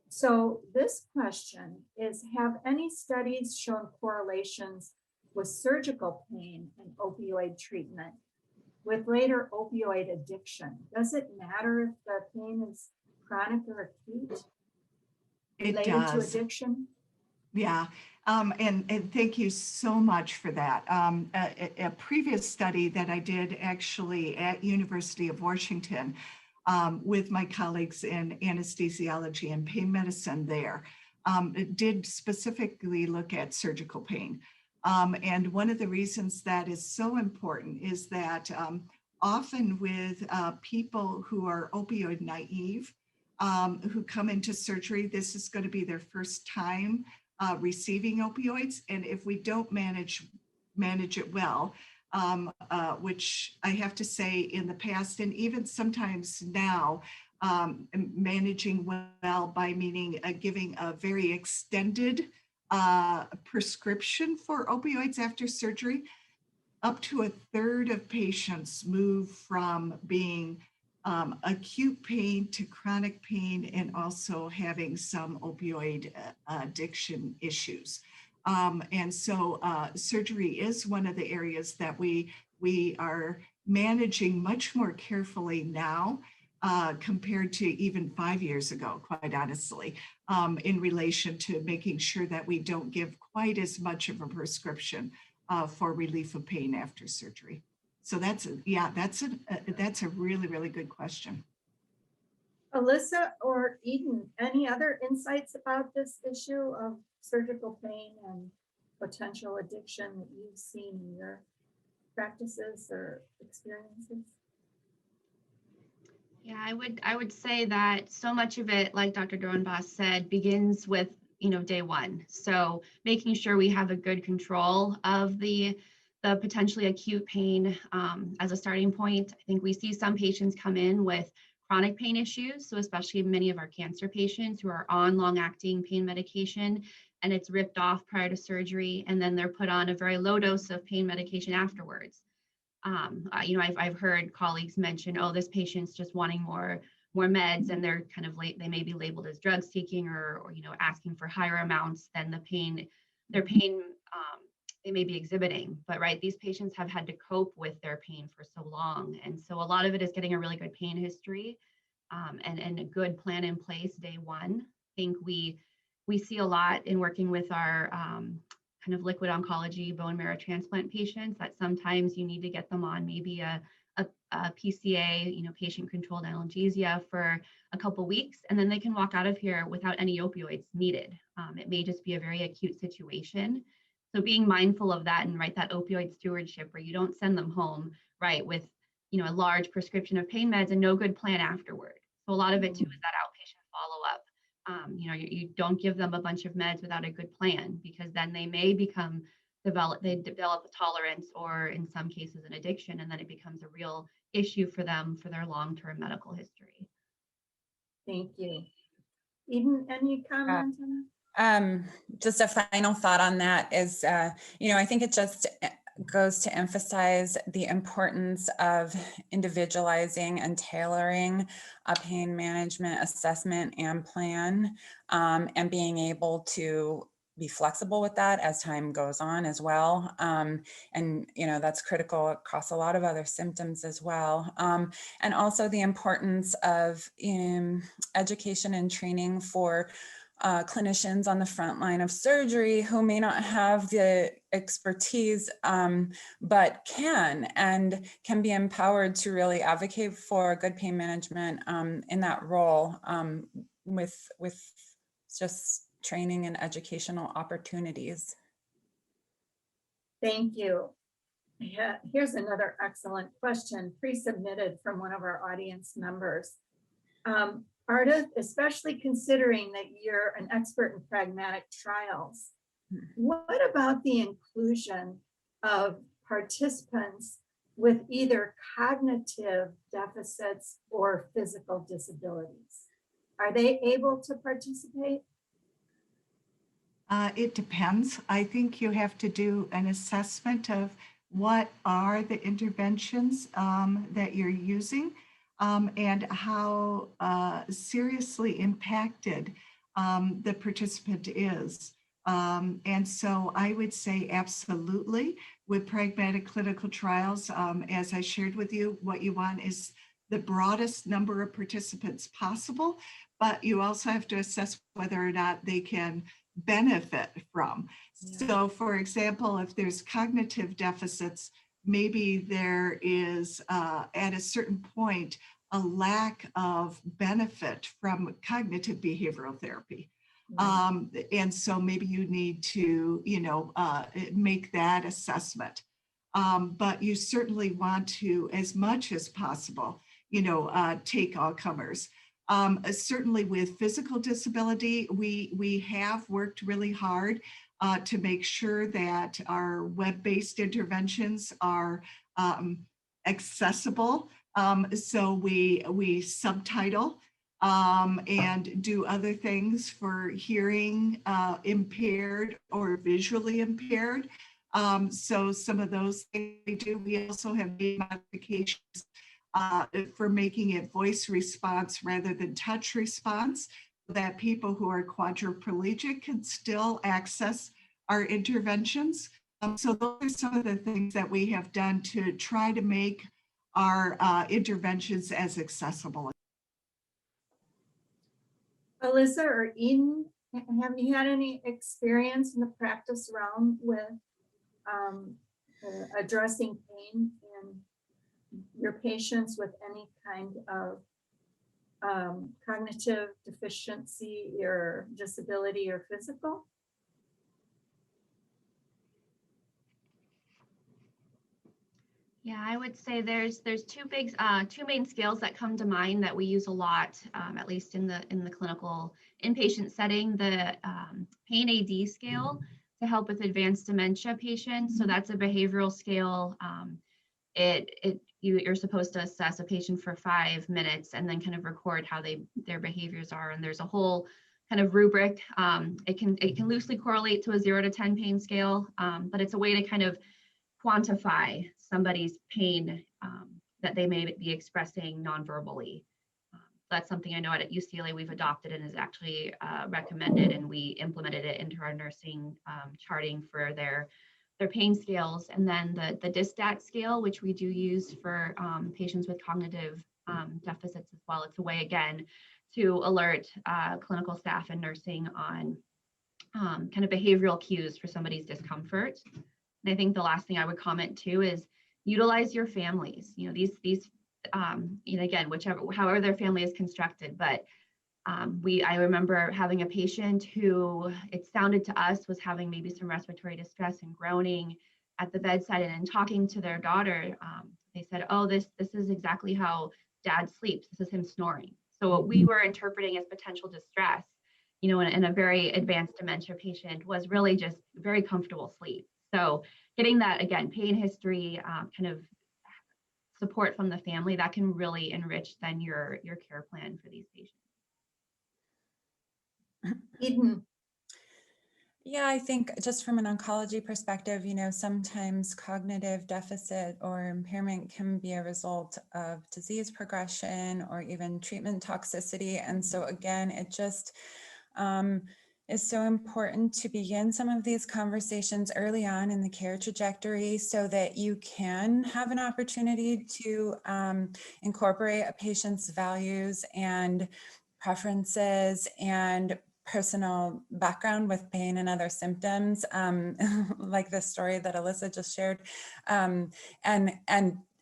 So this question is, have any studies shown correlations with surgical pain and opioid treatment with later opioid addiction? Does it matter if the pain is chronic or acute related to addiction? Yeah, and thank you so much for that. A previous study that I did actually at University of Washington with my colleagues in anesthesiology and pain medicine there, did specifically look at surgical pain. And one of the reasons that is so important is that often with people who are opioid naive, who come into surgery, this is going to be their first time receiving opioids. And if we don't manage it well, which I have to say in the past, and even sometimes now, managing well by meaning giving a very extended prescription for opioids after surgery, up to a third of patients move from being acute pain to chronic pain, and also having some opioid addiction issues. And so surgery is one of the areas that we are managing much more carefully now compared to even 5 years ago, quite honestly, in relation to making sure that we don't give quite as much of a prescription for relief of pain after surgery. So that's a really, really good question. Alyssa or Eden, any other insights about this issue of surgical pain and potential addiction that you've seen in your practices or experiences? Yeah, I would say that so much of it, like Dr. Doornbos said, begins with, day one. So making sure we have a good control of the potentially acute pain as a starting point. I think we see some patients come in with chronic pain issues. So especially many of our cancer patients who are on long-acting pain medication, and it's ripped off prior to surgery, and then they're put on a very low dose of pain medication afterwards. I've heard colleagues mention, oh, this patient's just wanting more meds, and they're kind of they may be labeled as drug seeking or asking for higher amounts than their pain they may be exhibiting. But right, these patients have had to cope with their pain for so long, and so a lot of it is getting a really good pain history and a good plan in place day one. I think we see a lot in working with our kind of liquid oncology bone marrow transplant patients, that sometimes you need to get them on maybe a PCA, patient-controlled analgesia for a couple weeks, and then they can walk out of here without any opioids needed. It may just be a very acute situation. So being mindful of that, and that opioid stewardship, where you don't send them home, with a large prescription of pain meds and no good plan afterward. So a lot of it too is that outpatient follow-up. You don't give them a bunch of meds without a good plan, because then they may develop a tolerance, or in some cases an addiction, and then it becomes a real issue for them for their long-term medical history. Thank you. Eden, any comment on that? just a final thought on that is, I think it just goes to emphasize the importance of individualizing and tailoring a pain management assessment and plan, and being able to be flexible with that as time goes on as well. And, that's critical across a lot of other symptoms as well. And also the importance of education and training for clinicians on the front line of surgery who may not have the expertise, but can be empowered to really advocate for good pain management in that role, with just training and educational opportunities. Thank you. Yeah, here's another excellent question pre-submitted from one of our audience members. Ardith, especially considering that you're an expert in pragmatic trials, what about the inclusion of participants with either cognitive deficits or physical disabilities? Are they able to participate? It depends. I think you have to do an assessment of what are the interventions that you're using, and how seriously impacted the participant is. And so I would say absolutely with pragmatic clinical trials, as I shared with you, what you want is the broadest number of participants possible, but you also have to assess whether or not they can benefit from. Yeah. So for example, if there's cognitive deficits, maybe there is at a certain point a lack of benefit from cognitive behavioral therapy. And so maybe you need to, make that assessment. But you certainly want to, as much as possible, take all comers. Certainly with physical disability, we have worked really hard to make sure that our web-based interventions are accessible. So we subtitle and do other things for hearing impaired or visually impaired. So some of those things we do. We also have made modifications for making it voice response rather than touch response, so that people who are quadriplegic can still access our interventions. So those are some of the things that we have done to try to make our interventions as accessible. Alyssa or Eden, have you had any experience in the practice realm with addressing pain in your patients with any kind of cognitive deficiency or disability or physical? Yeah, I would say there's two main scales that come to mind that we use a lot, at least in the clinical inpatient setting. The pain AD scale to help with advanced dementia patients. So that's a behavioral scale. You're supposed to assess a patient for 5 minutes and then kind of record how their behaviors are. And there's a whole kind of rubric. It can loosely correlate to a 0 to 10 pain scale, but it's a way to kind of quantify somebody's pain that they may be expressing non-verbally. That's something I know at UCLA we've adopted and is actually recommended, and we implemented it into our nursing charting for their pain scales. And then the DISTAT scale, which we do use for patients with cognitive deficits as well. It's a way, again, to alert clinical staff and nursing on kind of behavioral cues for somebody's discomfort. And I think the last thing I would comment too is utilize your families. These again, however their family is constructed, but I remember having a patient who, it sounded to us, was having maybe some respiratory distress and groaning at the bedside, and in talking to their daughter, they said, "Oh, this is exactly how dad sleeps. This is him snoring." So what we were interpreting as potential distress, in a very advanced dementia patient, was really just very comfortable sleep. So getting that, again, pain history, kind of support from the family, that can really enrich then your care plan for these patients. Eden. Yeah, I think just from an oncology perspective, sometimes cognitive deficit or impairment can be a result of disease progression or even treatment toxicity. And so again, it just is so important to begin some of these conversations early on in the care trajectory so that you can have an opportunity to incorporate a patient's values and preferences and personal background with pain and other symptoms, like the story that Alyssa just shared, and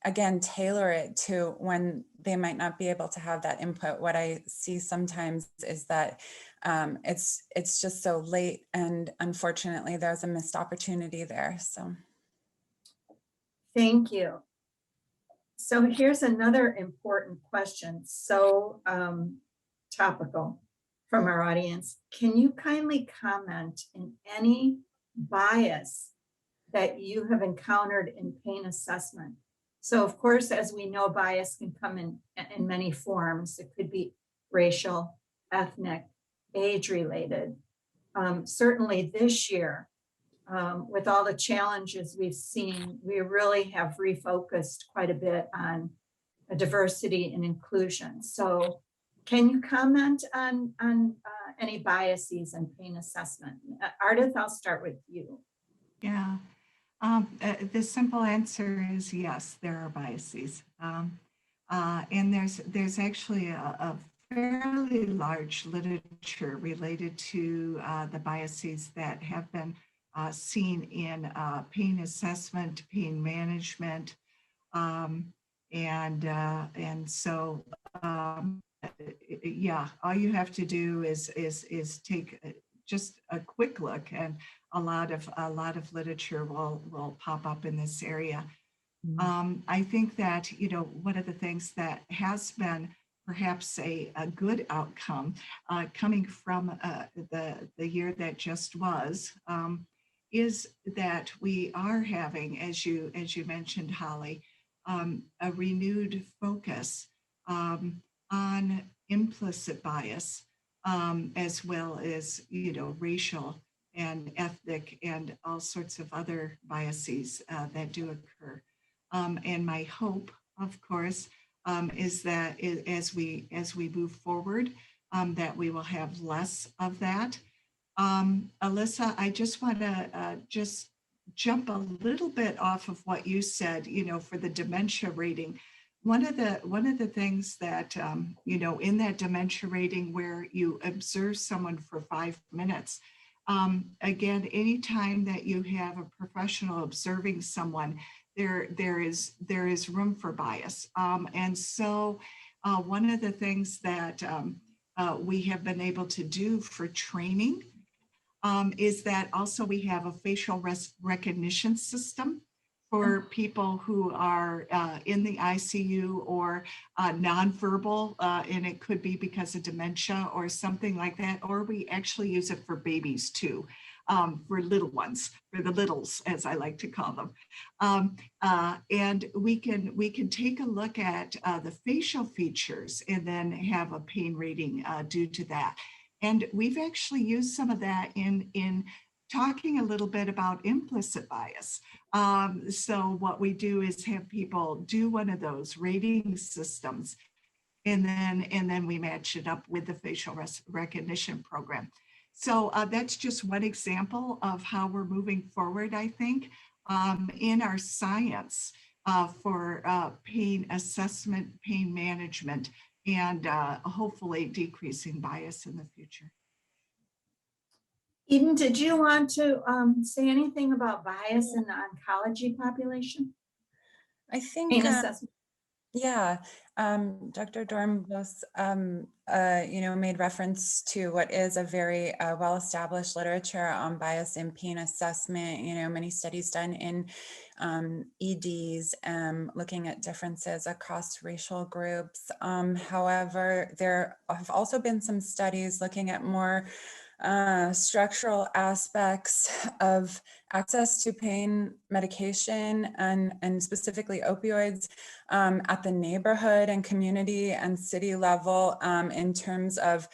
again, tailor it to when they might not be able to have that input. What I see sometimes is that it's just so late, and unfortunately, there's a missed opportunity there. So, Thank you. So here's another important question, so topical from our audience. Can you kindly comment in any bias that you have encountered in pain assessment? So of course, as we know, bias can come in many forms. It could be racial, ethnic, age-related. Certainly this year, with all the challenges we've seen, we really have refocused quite a bit on diversity and inclusion. So can you comment on any biases in pain assessment? Ardith, I'll start with you. Yeah, the simple answer is yes, there are biases. And there's actually a fairly large literature related to the biases that have been seen in pain assessment, pain management, and so yeah, all you have to do is take just a quick look, and a lot of literature will pop up in this area. I think that one of the things that has been perhaps a good outcome coming from the year that just was, is that we are having, as you mentioned, Holly, a renewed focus on implicit bias, as well as racial and ethnic and all sorts of other biases that do occur. And my hope, of course, is that as we move forward, that we will have less of that. Alyssa, I just want to just jump a little bit off of what you said, for the dementia rating. One of the things that, in that dementia rating where you observe someone for 5 minutes, again, anytime that you have a professional observing someone, there is room for bias. And so one of the things that we have been able to do for training is that also we have a facial recognition system for people who are in the ICU or nonverbal, and it could be because of dementia or something like that, or we actually use it for babies too, for little ones, for the littles, as I like to call them. And we can take a look at the facial features and then have a pain rating due to that. And we've actually used some of that in talking a little bit about implicit bias. So what we do is have people do one of those rating systems, and then we match it up with the facial recognition program. So that's just one example of how we're moving forward, I think, in our science for pain assessment, pain management, and hopefully decreasing bias in the future. Eden, did you want to say anything about bias in the oncology population? I think, Pain assessment. yeah, Dr. Dornbos, made reference to what is a very well-established literature on bias in pain assessment. Many studies done in EDs, looking at differences across racial groups. However, there have also been some studies looking at more structural aspects of access to pain medication and specifically opioids at the neighborhood and community and city level in terms of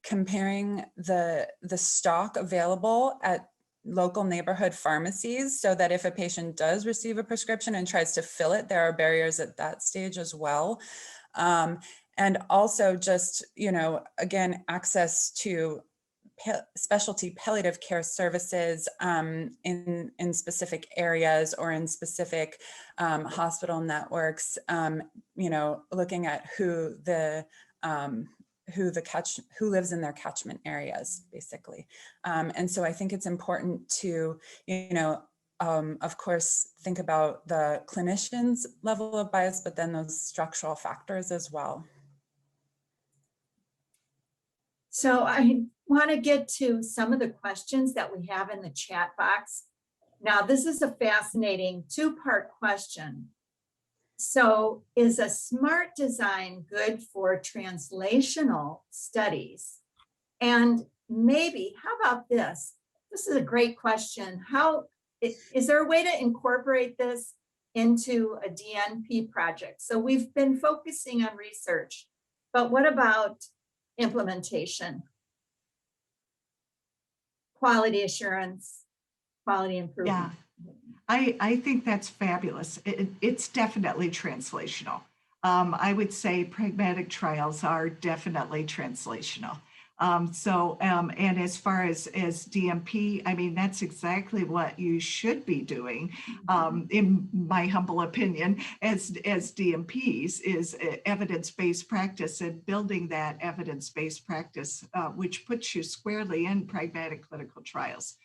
comparing the stock available at local neighborhood pharmacies, so that if a patient does receive a prescription and tries to fill it, there are barriers at that stage as well. And also just, again, access to specialty palliative care services in specific areas or in specific hospital networks, looking at who lives in their catchment areas, basically. And so I think it's important to, of course, think about the clinician's level of bias, but then those structural factors as well. So I want to get to some of the questions that we have in the chat box. Now, this is a fascinating two-part question. So is a smart design good for translational studies? And maybe, how about this? This is a great question. Is there a way to incorporate this into a DNP project? So we've been focusing on research, but what about implementation, quality assurance, quality improvement? Yeah, I think that's fabulous. It's definitely translational. I would say pragmatic trials are definitely translational. And as far as DMP, I mean, that's exactly what you should be doing, in my humble opinion, as DMPs, is evidence-based practice, and building that evidence-based practice, which puts you squarely in pragmatic clinical trials.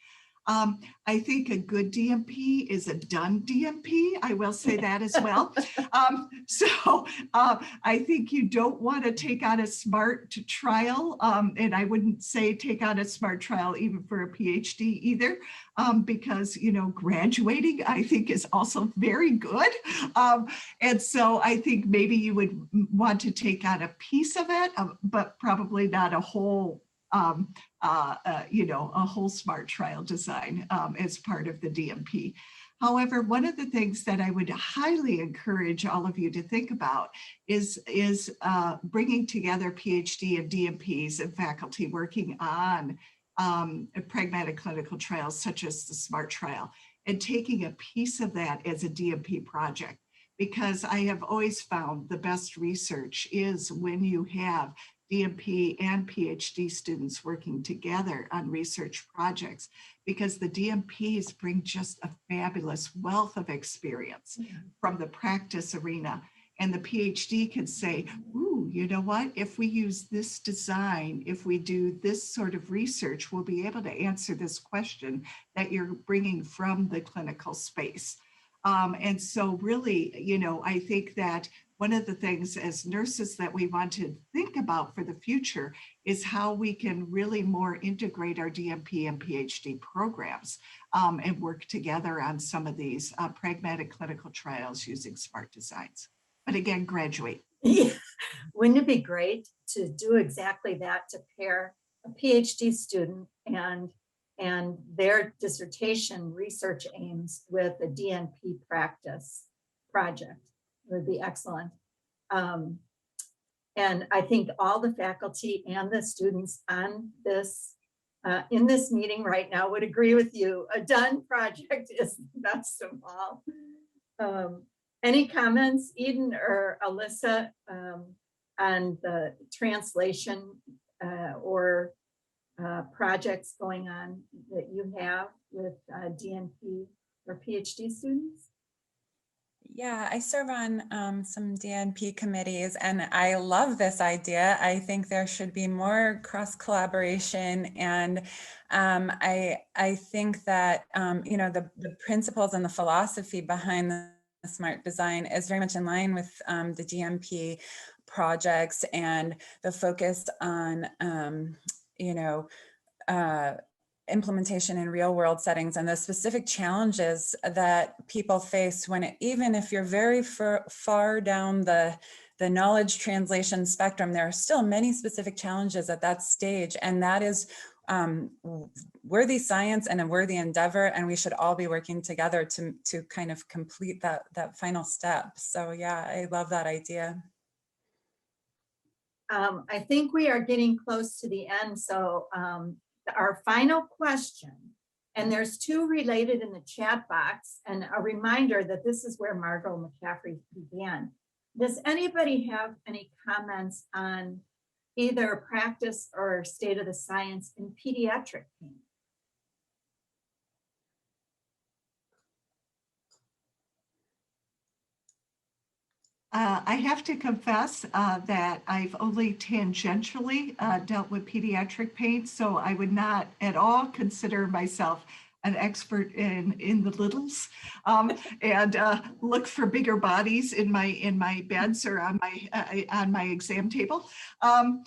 I think a good DMP is a done DMP. I will say that as well. I think you don't want to take on a SMART trial, and I wouldn't say take on a SMART trial even for a PhD either, because, graduating, I think, is also very good. And so I think maybe you would want to take on a piece of it, but probably not a whole a whole SMART trial design as part of the DMP. However, one of the things that I would highly encourage all of you to think about is bringing together PhD and DMPs and faculty working on pragmatic clinical trials, such as the SMART trial, and taking a piece of that as a DMP project. Because I have always found the best research is when you have DMP and PhD students working together on research projects, because the DMPs bring just a fabulous wealth of experience from the practice arena. And the PhD can say, ooh, you know what, if we use this design, if we do this sort of research, we'll be able to answer this question that you're bringing from the clinical space. And so really, I think that one of the things as nurses that we want to think about for the future is how we can really more integrate our DMP and PhD programs and work together on some of these pragmatic clinical trials using SMART designs. But again, graduate. Yeah. Wouldn't it be great to do exactly that, to pair a PhD student and their dissertation research aims with a DNP practice project? It would be excellent. And I think all the faculty and the students on this, in this meeting right now would agree with you. A done project is the best of all. Any comments, Eden or Alyssa, on the translation or projects going on that you have with DNP or PhD students? Yeah, I serve on some DNP committees, and I love this idea. I think there should be more cross collaboration, and I think that the principles and the philosophy behind the SMART design is very much in line with the DNP projects and the focus on implementation in real world settings and the specific challenges that people face when even if you're very far down the knowledge translation spectrum, there are still many specific challenges at that stage, and that is worthy science and a worthy endeavor, and we should all be working together to kind of complete that final step. So yeah, I love that idea. I think we are getting close to the end. So our final question, and there's two related in the chat box, and a reminder that this is where Margo McCaffery began. Does anybody have any comments on either practice or state of the science in pediatric pain? I have to confess that I've only tangentially dealt with pediatric pain, so I would not at all consider myself an expert in the littles, and look for bigger bodies in my beds or on my exam table. I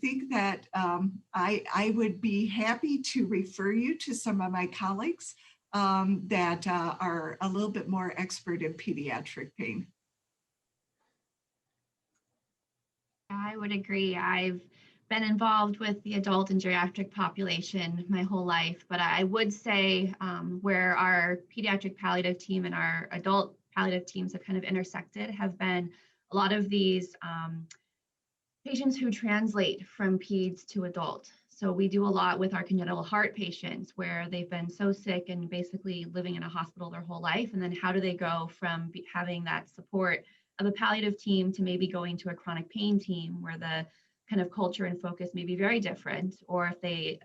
think that I would be happy to refer you to some of my colleagues that are a little bit more expert in pediatric pain. I would agree. I've been involved with the adult and geriatric population my whole life, but I would say where our pediatric palliative team and our adult palliative teams have kind of intersected have been a lot of these patients who translate from peds to adult. So we do a lot with our congenital heart patients where they've been so sick and basically living in a hospital their whole life. And then how do they go from having that support of a palliative team to maybe going to a chronic pain team where the kind of culture and focus may be very different, or if they,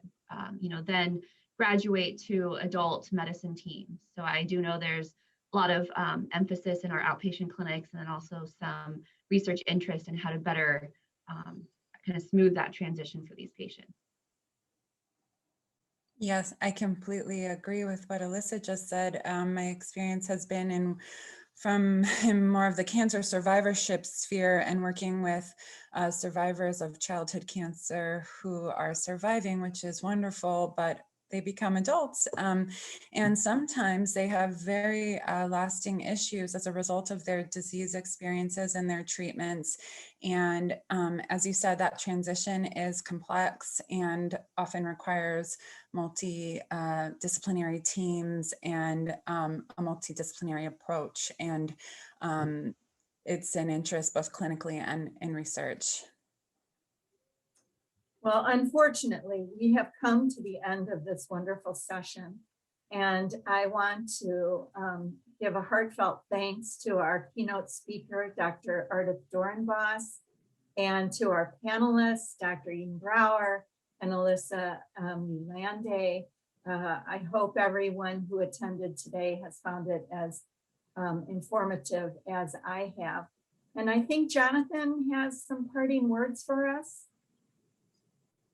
then graduate to adult medicine teams. So I do know there's a lot of emphasis in our outpatient clinics and then also some research interest in how to better kind of smooth that transition for these patients. Yes, I completely agree with what Alyssa just said. My experience has been from more of the cancer survivorship sphere and working with survivors of childhood cancer who are surviving, which is wonderful, but they become adults. And sometimes they have very lasting issues as a result of their disease experiences and their treatments. And as you said, that transition is complex and often requires multidisciplinary teams and a multidisciplinary approach. And it's an interest both clinically and in research. Well, unfortunately, we have come to the end of this wonderful session. And I want to give a heartfelt thanks to our keynote speaker, Dr. Ardith Dorenbos, and to our panelists, Dr. Eden Brower and Alyssa Mulande. I hope everyone who attended today has found it as informative as I have. And I think Jonathan has some parting words for us.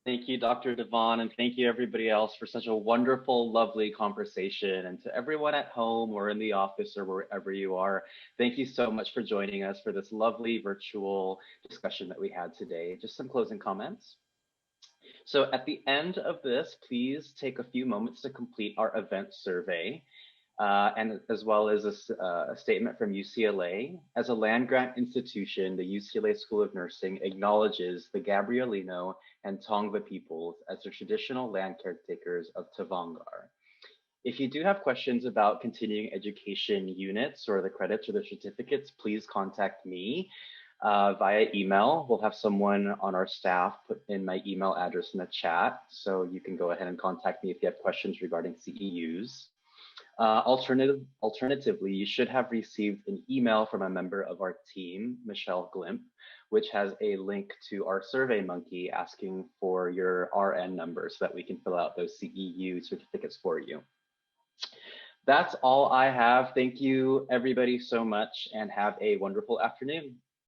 Thank you, Dr. Devon, and thank you everybody else for such a wonderful, lovely conversation. And to everyone at home or in the office or wherever you are, thank you so much for joining us for this lovely virtual discussion that we had today. Just some closing comments. So at the end of this, please take a few moments to complete our event survey. And as well as a statement from UCLA. As a land-grant institution, the UCLA School of Nursing acknowledges the Gabrielino and Tongva peoples as the traditional land caretakers of Tavangar. If you do have questions about continuing education units or the credits or the certificates, please contact me via email. We'll have someone on our staff put in my email address in the chat, so you can go ahead and contact me if you have questions regarding CEUs. Alternatively, you should have received an email from a member of our team, Michelle Glimp, which has a link to our SurveyMonkey asking for your RN number so that we can fill out those CEU certificates for you. That's all I have. Thank you everybody so much and have a wonderful afternoon.